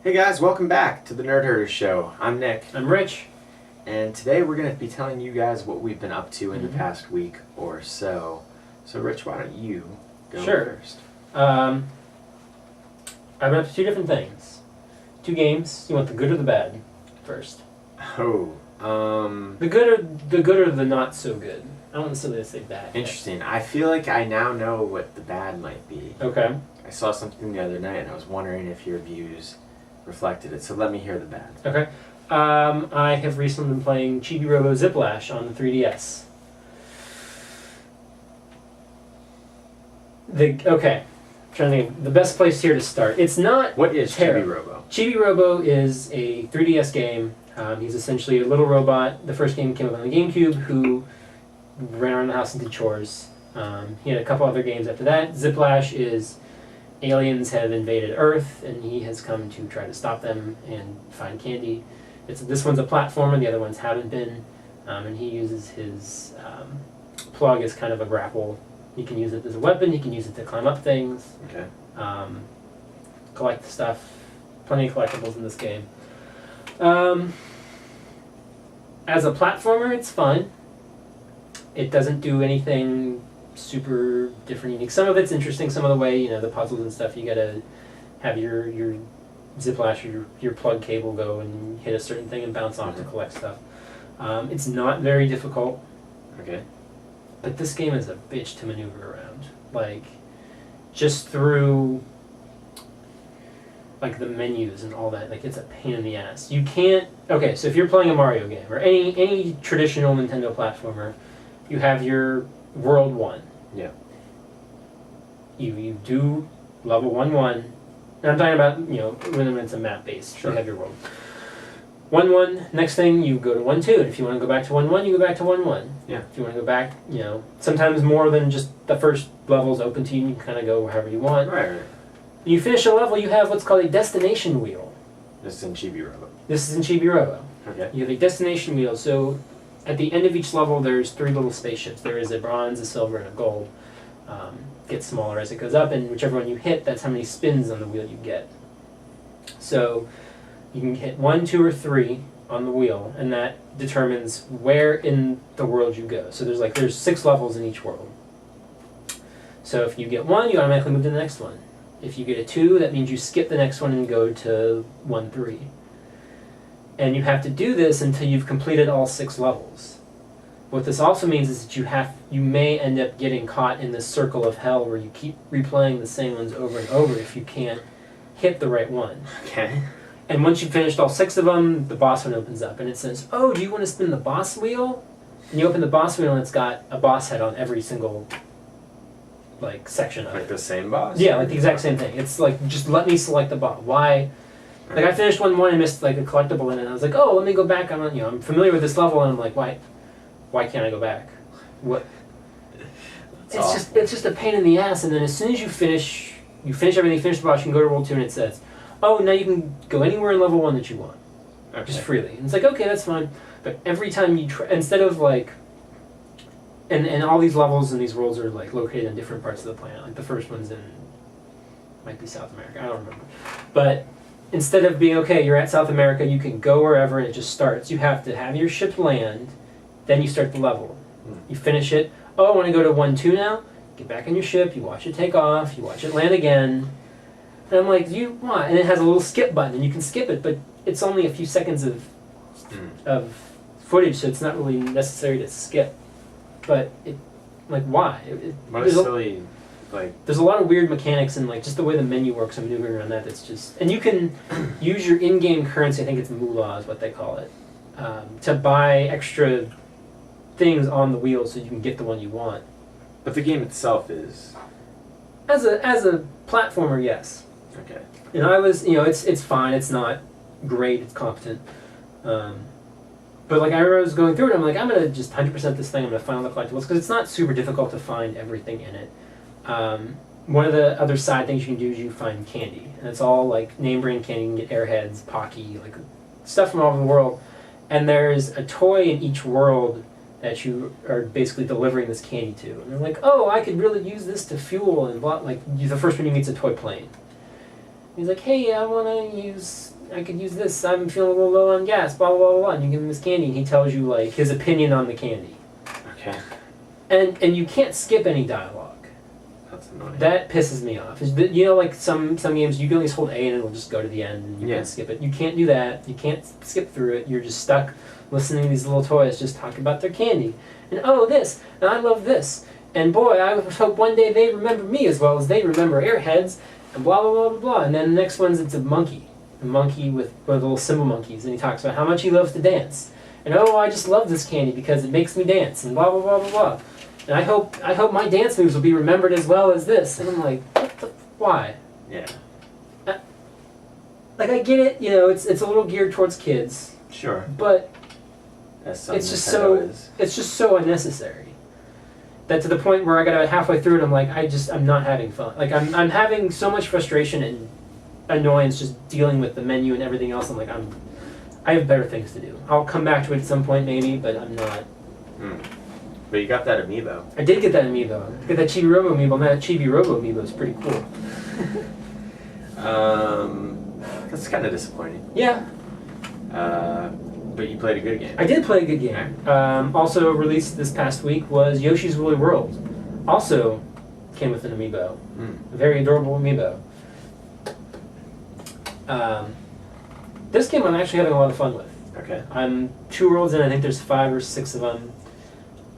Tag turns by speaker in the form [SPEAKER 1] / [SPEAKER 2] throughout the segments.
[SPEAKER 1] Hey guys, welcome back to the Nerd Herder Show. I'm Nick.
[SPEAKER 2] I'm Rich.
[SPEAKER 1] And today we're going to be telling you guys what we've been up to in the past week or so. So Rich, why don't you go first?
[SPEAKER 2] I've been up to two different things. Two games. You want the good or the bad first? The good or the not so good. I don't necessarily say bad.
[SPEAKER 1] Interesting. I feel like I now know what the bad might be.
[SPEAKER 2] Okay.
[SPEAKER 1] I saw something the other night and I was wondering if your views reflected it. So let me hear the bad.
[SPEAKER 2] Okay. I have recently been playing Chibi-Robo Ziplash on the 3DS. I'm trying to think of the best place here to start. It's not.
[SPEAKER 1] What is
[SPEAKER 2] terrible.
[SPEAKER 1] Chibi-Robo?
[SPEAKER 2] Chibi-Robo is a 3DS game. He's essentially a little robot. The first game came up on the GameCube who ran around the house and did chores. He had a couple other games after that. Ziplash is aliens have invaded Earth and he has come to try to stop them and find candy. This one's a platformer, the other ones haven't been. And he uses his plug as kind of a grapple. He can use it as a weapon, he can use it to climb up things.
[SPEAKER 1] Okay.
[SPEAKER 2] Collect stuff. Plenty of collectibles in this game. As a platformer, it's fun. It doesn't do anything super different, unique. Some of it's interesting. Some of the way, the puzzles and stuff, you gotta have your Ziplash or your plug cable go and hit a certain thing and bounce off to collect stuff. It's not very difficult.
[SPEAKER 1] Okay.
[SPEAKER 2] But this game is a bitch to maneuver around. Just through the menus and all that, it's a pain in the ass. You can't. Okay, so if you're playing a Mario game or any traditional Nintendo platformer, you have your World 1.
[SPEAKER 1] Yeah.
[SPEAKER 2] You do level 1-1. And I'm talking about, when it's a map based.
[SPEAKER 1] Sure.
[SPEAKER 2] You have your world. 1-1, next thing you go to 1-2. And if you want to go back to 1-1, you go back to 1-1.
[SPEAKER 1] Yeah.
[SPEAKER 2] If you want to go back, sometimes more than just the first level's open to you, you can kind of go however you want.
[SPEAKER 1] Right.
[SPEAKER 2] You finish a level, you have what's called a destination wheel.
[SPEAKER 1] This is in Chibi-Robo.
[SPEAKER 2] This is in Chibi-Robo.
[SPEAKER 1] Okay.
[SPEAKER 2] You have a destination wheel, so at the end of each level there's 3 little spaceships. There is a bronze, a silver, and a gold. Gets smaller as it goes up, and whichever one you hit, that's how many spins on the wheel you get. So you can hit 1, 2, or 3 on the wheel, and that determines where in the world you go. So there's 6 levels in each world. So if you get 1, you automatically move to the next one. If you get a 2, that means you skip the next one and go to 1, 3. And you have to do this until you've completed all 6 levels. What this also means is that you may end up getting caught in this circle of hell where you keep replaying the same ones over and over if you can't hit the right one.
[SPEAKER 1] Okay.
[SPEAKER 2] And once you've finished all 6 of them, the boss one opens up and it says, "Oh, do you want to spin the boss wheel?" And you open the boss wheel and it's got a boss head on every single section of it.
[SPEAKER 1] Like the same boss?
[SPEAKER 2] Yeah, the exact same thing. It's just let me select the boss. Why? I finished 1-1 and missed a collectible in it. And I was like, oh, let me go back. I'm familiar with this level, and I'm like, why can't I go back? What? It's just a pain in the ass. And then as soon as you finish everything, finish the boss, you can go to World 2, and it says, oh, now you can go anywhere in level 1 that you want, just freely. And it's like, okay, that's fine. But every time you try, instead of and all these levels and these worlds are located in different parts of the planet. The first one's might be South America. I don't remember, but instead of being, okay, you're at South America, you can go wherever and it just starts. You have to have your ship land, then you start the level. You finish it. Oh, I want to go to 1-2 now? Get back on your ship, you watch it take off, you watch it land again. And I'm like, you want? And it has a little skip button, and you can skip it, but it's only a few seconds of footage, so it's not really necessary to skip. But why?
[SPEAKER 1] What a silly...
[SPEAKER 2] There's a lot of weird mechanics and just the way the menu works and maneuvering around that. That's just, and you can use your in-game currency. I think it's moolah is what they call it, to buy extra things on the wheel so you can get the one you want.
[SPEAKER 1] But the game itself is
[SPEAKER 2] as a platformer, yes.
[SPEAKER 1] Okay.
[SPEAKER 2] And I was, it's fine. It's not great. It's competent. But I was going through it. I'm like, I'm gonna just 100% this thing. I'm gonna find all the collectibles because it's not super difficult to find everything in it. One of the other side things you can do is you find candy. And it's all name brand candy. You can get Airheads, Pocky, stuff from all over the world. And there's a toy in each world that you are basically delivering this candy to. And they're like, oh, I could really use this to fuel and blah. The first one you meet's a toy plane. He's like, hey, I want to use I could use this. I'm feeling a little low on gas. Blah blah blah blah. And you give him this candy, and he tells you like his opinion on the candy.
[SPEAKER 1] Okay.
[SPEAKER 2] And you can't skip any dialogue.
[SPEAKER 1] That's annoying.
[SPEAKER 2] That pisses me off. You know, like some games, you can at least hold A and it'll just go to the end, and you can't skip it. You can't do that. You can't skip through it. You're just stuck listening to these little toys just talk about their candy. And oh, this, and I love this. And boy, I hope one day they remember me as well as they remember Airheads, and blah, blah, blah, blah, blah. And then the next one's, it's a monkey with one of the little cymbal monkeys, and he talks about how much he loves to dance. And oh, I just love this candy because it makes me dance, and blah, blah, blah, blah, blah. And I hope my dance moves will be remembered as well as this. And I'm like, why?
[SPEAKER 1] Yeah.
[SPEAKER 2] Like, I get it, you know, it's a little geared towards kids.
[SPEAKER 1] Sure.
[SPEAKER 2] But
[SPEAKER 1] it's
[SPEAKER 2] just so unnecessary. That to the point where I got about halfway through it, I'm like, I'm not having fun. Like, I'm having so much frustration and annoyance just dealing with the menu and everything else. I'm like, I have better things to do. I'll come back to it at some point maybe, but I'm not.
[SPEAKER 1] But you got that amiibo.
[SPEAKER 2] I did get that amiibo. I got that Chibi-Robo amiibo. That Chibi-Robo amiibo is pretty cool.
[SPEAKER 1] That's kind of disappointing.
[SPEAKER 2] Yeah.
[SPEAKER 1] But you played a good game.
[SPEAKER 2] I did play a good game. Also released this past week was Yoshi's Woolly World. Also came with an amiibo. A very adorable amiibo. This game I'm actually having a lot of fun with.
[SPEAKER 1] Okay.
[SPEAKER 2] I'm 2 worlds in. I think there's 5 or 6 of them.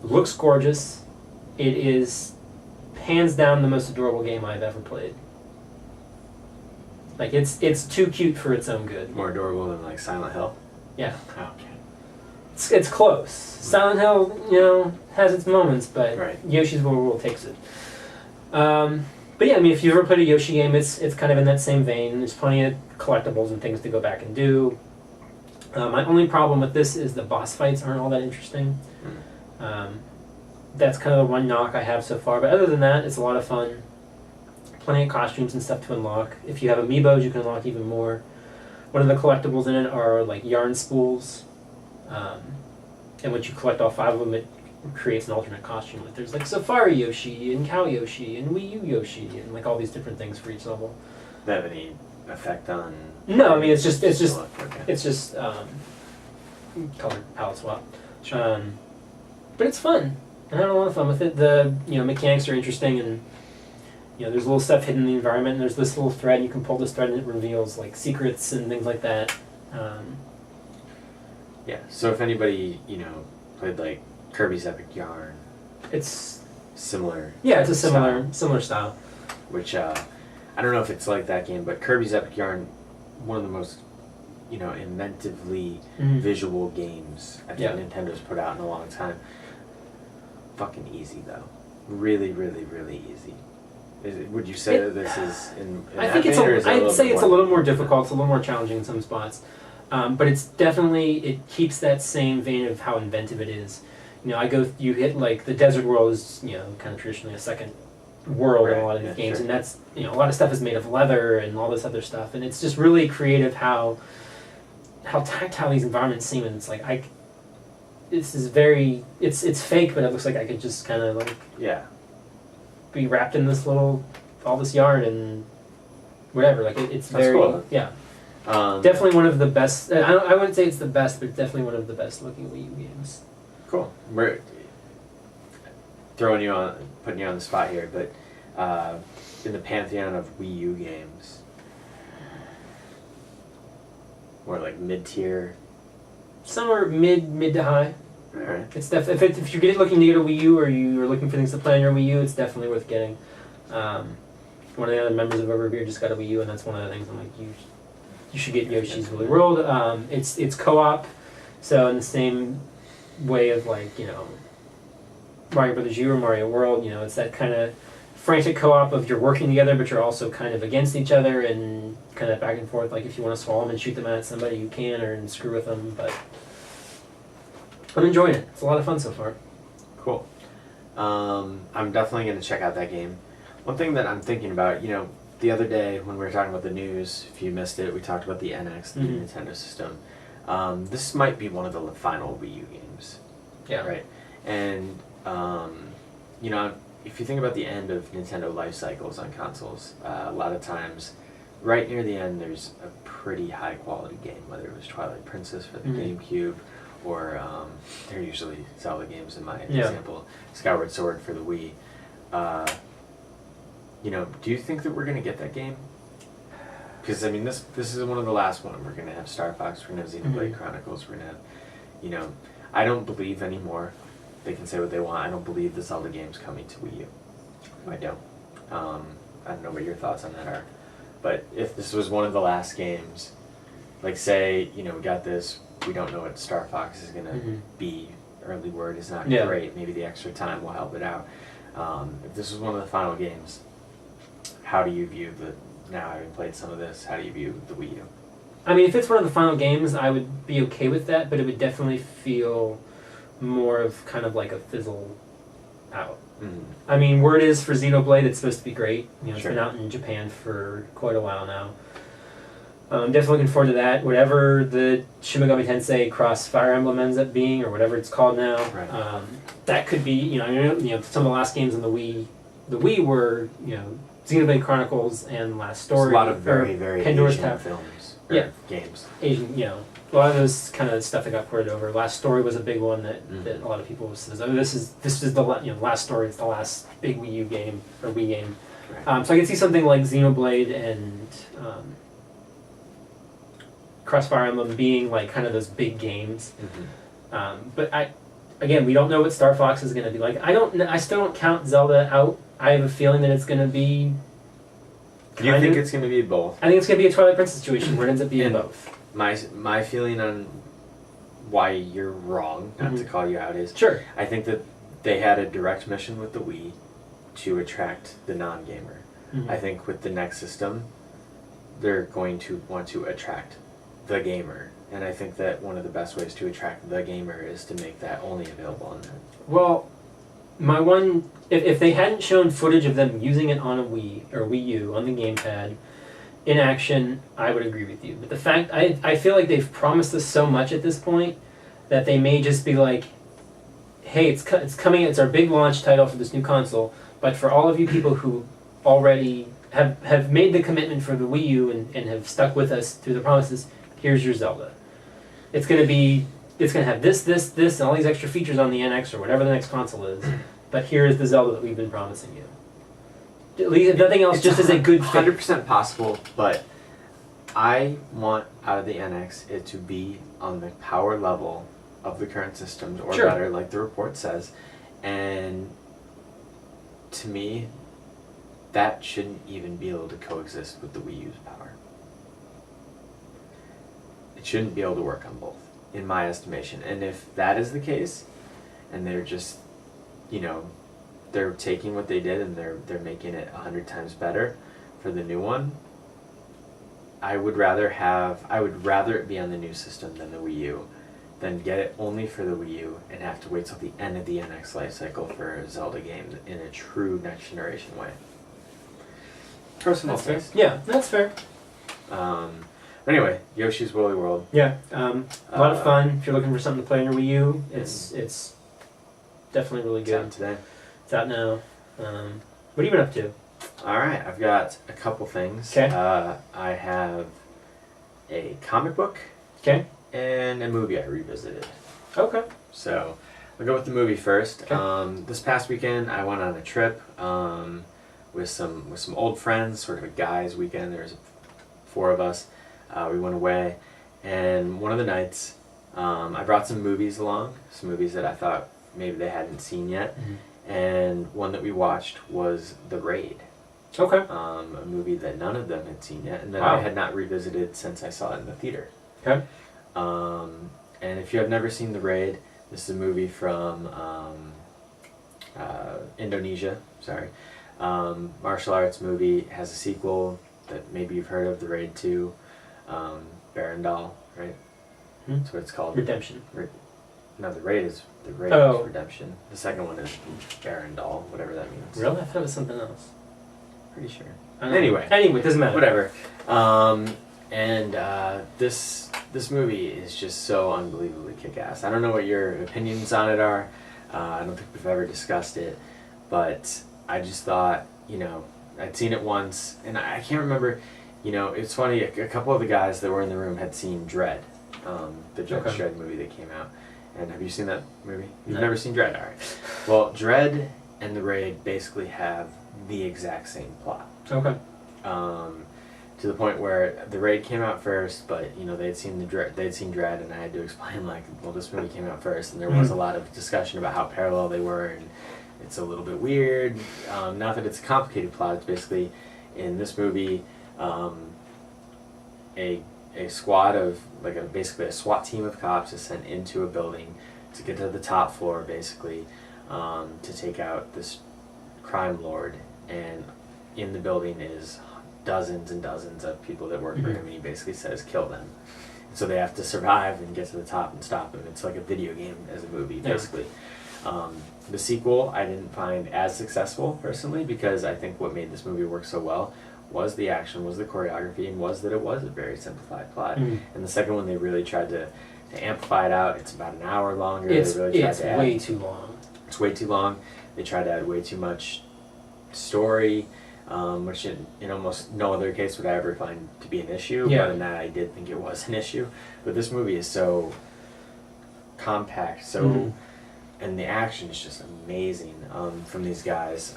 [SPEAKER 2] Looks gorgeous. It is hands down the most adorable game I've ever played. Like, it's too cute for its own good.
[SPEAKER 1] More adorable than like Silent Hill.
[SPEAKER 2] Yeah.
[SPEAKER 1] Oh, okay.
[SPEAKER 2] It's close. Silent Hill, you know, has its moments, but Yoshi's Woolly World takes it. But yeah, I mean, if you've ever played a Yoshi game, it's kind of in that same vein. There's plenty of collectibles and things to go back and do. My only problem with this is the boss fights aren't all that interesting. That's kind of the one knock I have so far. But other than that, it's a lot of fun. Plenty of costumes and stuff to unlock. If you have amiibos, you can unlock even more. One of the collectibles in it are like yarn spools. And once you collect all 5 of them, it creates an alternate costume. Like there's like Safari Yoshi and Cow Yoshi and Wii U Yoshi and like all these different things for each level.
[SPEAKER 1] Does that have any effect on?
[SPEAKER 2] No, I mean it's just
[SPEAKER 1] Okay.
[SPEAKER 2] Color palette swap. Sure. But it's fun. I'm having a lot of fun with it. The mechanics are interesting, and there's little stuff hidden in the environment. And there's this little thread, and you can pull this thread, and it reveals like secrets and things like that.
[SPEAKER 1] Yeah. So if anybody played like Kirby's Epic Yarn,
[SPEAKER 2] it's
[SPEAKER 1] similar.
[SPEAKER 2] Yeah, it's a similar style.
[SPEAKER 1] Which I don't know if it's like that game, but Kirby's Epic Yarn, one of the most inventively visual games I think Nintendo's put out in a long time. Fucking easy though, really, really, really easy. Would you say that this is in
[SPEAKER 2] I think I'd say it's a little more difficult. It's a little more challenging in some spots, but it's definitely it keeps that same vein of how inventive it is. You hit like the desert world is kind of traditionally a second world in a lot of these games, and that's a lot of stuff is made of leather and all this other stuff, and it's just really creative how tactile these environments seem, and it's like this is very it's fake, but it looks like I could just kind of like be wrapped in this all this yarn and whatever. Like it's
[SPEAKER 1] that's
[SPEAKER 2] very
[SPEAKER 1] cool.
[SPEAKER 2] Definitely one of the best. I wouldn't say it's the best, but definitely one of the best looking Wii U games.
[SPEAKER 1] Cool. We're putting you on the spot here, but in the pantheon of Wii U games, or like mid-tier,
[SPEAKER 2] Somewhere mid to high.
[SPEAKER 1] all right.
[SPEAKER 2] It's if you're looking to get a Wii U or you're looking for things to play on your Wii U, it's definitely worth getting. One of the other members of Over Here just got a Wii U, and that's one of the things I'm like, you should get Yoshi's Woolly World. It's co-op, so in the same way of like Mario Brothers U or Mario World, it's that kind of frantic co-op of you're working together, but you're also kind of against each other and kind of back and forth. Like if you want to swallow them and shoot them at somebody, you can, or screw with them. But I'm enjoying it. It's a lot of fun so far.
[SPEAKER 1] Cool. I'm definitely going to check out that game. One thing that I'm thinking about, the other day when we were talking about the news, if you missed it, we talked about the NX, the Nintendo system. This might be one of the final Wii U games.
[SPEAKER 2] Yeah.
[SPEAKER 1] Right. And if you think about the end of Nintendo life cycles on consoles, a lot of times right near the end, there's a pretty high quality game, whether it was Twilight Princess for the GameCube, or they're usually Zelda games in my example, Skyward Sword for the Wii. You know, do you think that we're gonna get that game? Because I mean, this is one of the last one. We're gonna have Star Fox. We're gonna have Xenoblade Chronicles. We're gonna have, you know, I don't believe anymore. They can say what they want. I don't believe the Zelda game's coming to Wii U. I don't. I don't know what your thoughts on that are. But if this was one of the last games, like say, you know, we got this, we don't know what Star Fox is gonna be. Early word is not great. Maybe the extra time will help it out. If this was one of the final games, how do you view now having played some of this, how do you view the Wii U?
[SPEAKER 2] I mean, if it's one of the final games, I would be okay with that, but it would definitely feel more of kind of like a fizzle out. I mean, word is for Xenoblade, it's supposed to be great. You know, it's been out in Japan for quite a while now. I'm definitely looking forward to that. Whatever the Shin Megami Tensei Cross Fire Emblem ends up being, or whatever it's called now, that could be. You know, some of the last games on the Wii were, you know, Xenoblade Chronicles and Last Story.
[SPEAKER 1] There's a lot of very
[SPEAKER 2] Pandora's
[SPEAKER 1] Asian
[SPEAKER 2] Tap
[SPEAKER 1] films. Games.
[SPEAKER 2] Asian, you know, a lot of those kind of stuff that got ported over. Last Story was a big one that a lot of people says, oh, this is the Last Story. It's the last big Wii U game or Wii game.
[SPEAKER 1] Right.
[SPEAKER 2] So I can see something like Xenoblade and Crossfire Emblem being like kind of those big games. But again, we don't know what Star Fox is going to be like. I still don't count Zelda out. I have a feeling that it's going to be.
[SPEAKER 1] Do you think it's going to be both?
[SPEAKER 2] I think it's going to be a Twilight Princess situation where it ends up being both.
[SPEAKER 1] My feeling on why you're wrong, not to call you out, is I think that they had a direct mission with the Wii to attract the non-gamer. I think with the next system, they're going to want to attract the gamer. And I think that one of the best ways to attract the gamer is to make that only available on that.
[SPEAKER 2] Well, my one, if they hadn't shown footage of them using it on a Wii or Wii U on the gamepad in action, I would agree with you. But the fact, I feel like they've promised us so much at this point that they may just be like, hey, it's coming, it's our big launch title for this new console, but for all of you people who already have made the commitment for the Wii U and have stuck with us through the promises, here's your Zelda. It's going to have this, and all these extra features on the NX or whatever the next console is, but here is the Zelda that we've been promising you. At least, if nothing else, just as a good fit.
[SPEAKER 1] 100% possible, but I want out of the NX it to be on the power level of the current systems, or better, like the report says, and to me, that shouldn't even be able to coexist with the Wii U's power. It shouldn't be able to work on both, in my estimation. And if that is the case, and they're just, you know, they're taking what they did and they're making it 100 times better for the new one, I would rather it be on the new system than the Wii U, than get it only for the Wii U and have to wait till the end of the NX life cycle for a Zelda game in a true next generation way. Personal taste.
[SPEAKER 2] Yeah, that's fair.
[SPEAKER 1] Anyway, Yoshi's Woolly World.
[SPEAKER 2] Yeah, a lot of fun. If you're looking for something to play on your Wii U, it's definitely really good.
[SPEAKER 1] It's out today.
[SPEAKER 2] It's out now. What have you been up to?
[SPEAKER 1] Alright, I've got a couple things.
[SPEAKER 2] Okay.
[SPEAKER 1] I have a comic book.
[SPEAKER 2] Okay.
[SPEAKER 1] And a movie I revisited.
[SPEAKER 2] Okay.
[SPEAKER 1] So, I'll go with the movie first.
[SPEAKER 2] Okay.
[SPEAKER 1] This past weekend, I went on a trip with some old friends, sort of a guys' weekend. There was 4 of us. We went away, and one of the nights, I brought some movies along, some movies that I thought maybe they hadn't seen yet, and one that we watched was The Raid.
[SPEAKER 2] Okay.
[SPEAKER 1] A movie that none of them had seen yet, and that I had not revisited since I saw it in the theater.
[SPEAKER 2] Okay.
[SPEAKER 1] And if you have never seen The Raid, this is a movie from Indonesia, martial arts movie, has a sequel that maybe you've heard of, The Raid 2, Barandal, right? That's what it's called.
[SPEAKER 2] Redemption.
[SPEAKER 1] No, The Raid is Redemption. The second one is Barandal, whatever that means.
[SPEAKER 2] Really? I thought it was something else.
[SPEAKER 1] Pretty sure.
[SPEAKER 2] Anyway, it doesn't matter.
[SPEAKER 1] Whatever. This movie is just so unbelievably kick-ass. I don't know what your opinions on it are. I don't think we've ever discussed it, but I just thought, you know, I'd seen it once, and I can't remember you know, it's funny, a couple of the guys that were in the room had seen Dredd, the Judge
[SPEAKER 2] Okay.
[SPEAKER 1] Dredd movie that came out. And have you seen that movie? You've
[SPEAKER 2] No.
[SPEAKER 1] never seen Dredd? All right. Well, Dredd and The Raid basically have the exact same plot.
[SPEAKER 2] Okay.
[SPEAKER 1] To the point where The Raid came out first, but you know they'd seen Dredd, and I had to explain like, well, this movie came out first, and there was a lot of discussion about how parallel they were, and it's a little bit weird. Not that it's a complicated plot. It's basically in this movie, a squad of basically a SWAT team of cops is sent into a building to get to the top floor, basically, to take out this crime lord, and in the building is dozens and dozens of people that work for him, and he basically says kill them. So they have to survive and get to the top and stop him. It's like a video game as a movie, basically. The sequel I didn't find as successful personally, because I think what made this movie work so well was the action, was the choreography, and was that it was a very simplified plot. And the second one, they really tried to amplify it out. It's about an hour longer.
[SPEAKER 2] It's
[SPEAKER 1] they really tried to
[SPEAKER 2] way too long.
[SPEAKER 1] It's way too long. They tried to add way too much story, which in almost no other case would I ever find to be an issue.
[SPEAKER 2] Yeah.
[SPEAKER 1] But in that, I did think it was an issue. But this movie is so compact, and the action is just amazing from these guys.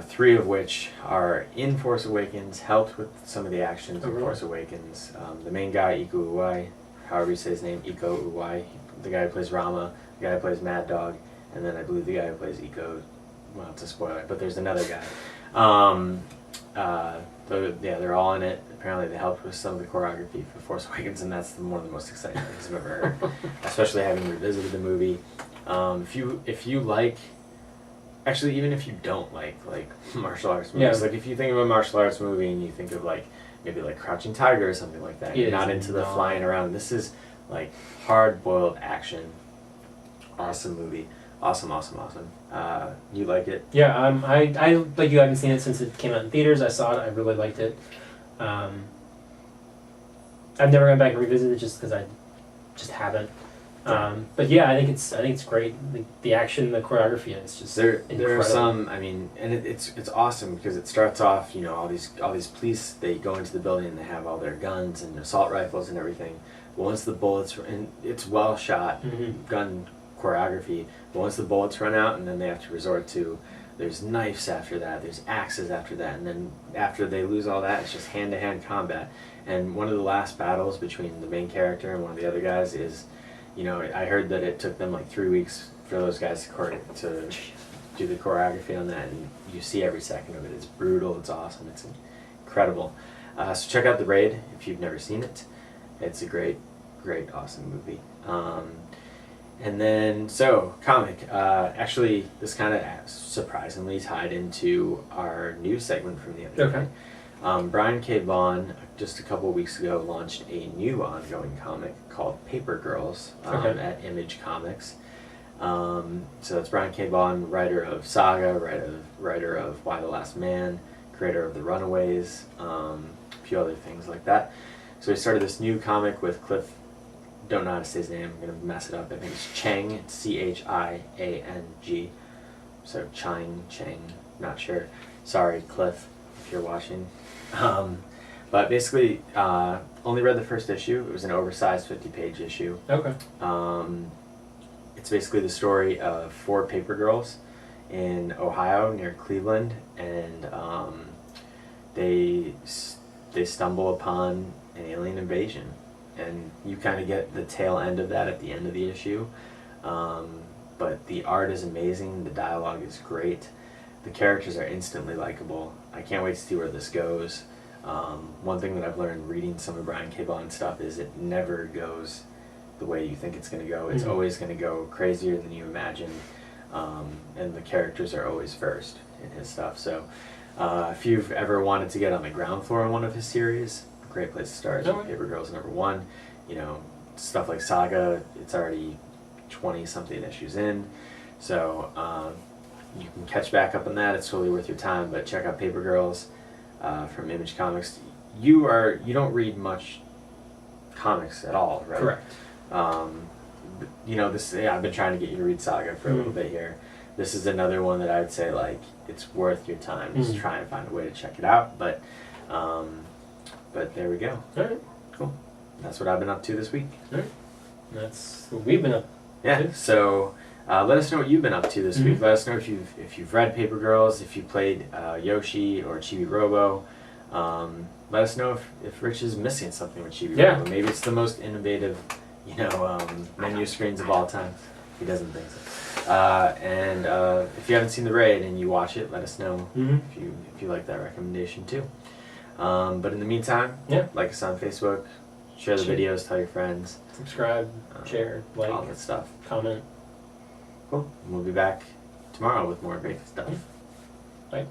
[SPEAKER 1] Three of which are in Force Awakens, helped with some of the actions in Force Awakens. The main guy, Iko Uwais, however you say his name, Iko Uwais, the guy who plays Rama, the guy who plays Mad Dog, and then I believe the guy who plays Iko, well, it's a spoiler, but there's another guy. They're all in it. Apparently they helped with some of the choreography for Force Awakens, and that's one of the most exciting things I've ever heard, especially having revisited the movie. If you like, actually, even if you don't like martial arts movies, like if you think of a martial arts movie and you think of maybe like Crouching Tiger or something like that, you're not into the flying around. This is like hard-boiled action. Awesome movie. Awesome. You like it?
[SPEAKER 2] Yeah, I like you. I haven't seen it since it came out in theaters. I saw it. I really liked it. I've never gone back and revisited it just because I just haven't. But yeah, I think it's great. The action, the choreography, it's just
[SPEAKER 1] there
[SPEAKER 2] incredible.
[SPEAKER 1] are some. I mean, and it's awesome because it starts off. You know, all these police, they go into the building and they have all their guns and assault rifles and everything. But once the bullets, and it's well shot gun choreography. But once the bullets run out, and then they have to resort to, there's knives after that, there's axes after that, and then after they lose all that, it's just hand-to-hand combat. And one of the last battles between the main character and one of the other guys is, you know, I heard that it took them like 3 weeks for those guys to do the choreography on that, and you see every second of it. It's brutal, it's awesome, it's incredible. So check out The Raid if you've never seen it. It's a great, awesome movie. And then, comic. Actually, this kind of surprisingly tied into our news segment from the other day. Brian K. Vaughan, just a couple of weeks ago, launched a new ongoing comic called Paper Girls at Image Comics. So that's Brian K. Vaughan, writer of Saga, writer of Why the Last Man, creator of The Runaways, a few other things like that. So he started this new comic with Cliff. Don't know how to say his name. I'm gonna mess it up. I think it's Chang. It's Chiang. So Chang. Not sure. Sorry, Cliff, if you're watching. But basically, only read the first issue. It was an oversized 50-page issue.
[SPEAKER 2] Okay.
[SPEAKER 1] It's basically the story of 4 paper girls in Ohio near Cleveland, and they stumble upon an alien invasion. And you kind of get the tail end of that at the end of the issue. But the art is amazing. The dialogue is great. The characters are instantly likable. I can't wait to see where this goes. One thing that I've learned reading some of Brian K. Vaughan stuff is it never goes the way you think it's going to go. It's always going to go crazier than you imagine. And the characters are always first in his stuff. So if you've ever wanted to get on the ground floor in one of his series, great place to start. Paper Girls #1. You know, stuff like Saga, it's already 20-something issues in. So you can catch back up on that. It's totally worth your time. But check out Paper Girls from Image Comics. You don't read much comics at all, right?
[SPEAKER 2] Correct.
[SPEAKER 1] You know, I've been trying to get you to read Saga for a little bit here. This is another one that I would say, like, it's worth your time. Just try and find a way to check it out. But But there we go.
[SPEAKER 2] Alright.
[SPEAKER 1] Cool. That's what I've been up to this week.
[SPEAKER 2] Alright. That's what we've been up
[SPEAKER 1] Yeah.
[SPEAKER 2] to.
[SPEAKER 1] So let us know what you've been up to this
[SPEAKER 2] Mm-hmm.
[SPEAKER 1] week. Let us know if you've read Paper Girls, if you played Yoshi or Chibi-Robo. Let us know if Rich is missing something with Chibi-Robo.
[SPEAKER 2] Yeah.
[SPEAKER 1] Maybe it's the most innovative, menu screens of all time. He doesn't think so. And if you haven't seen the raid and you watch it, let us know if you like that recommendation too. But in the meantime, like us on Facebook, share the videos, tell your friends,
[SPEAKER 2] subscribe, share, like,
[SPEAKER 1] all that stuff.
[SPEAKER 2] comment.
[SPEAKER 1] Cool. And we'll be back tomorrow with more great stuff.
[SPEAKER 2] Bye.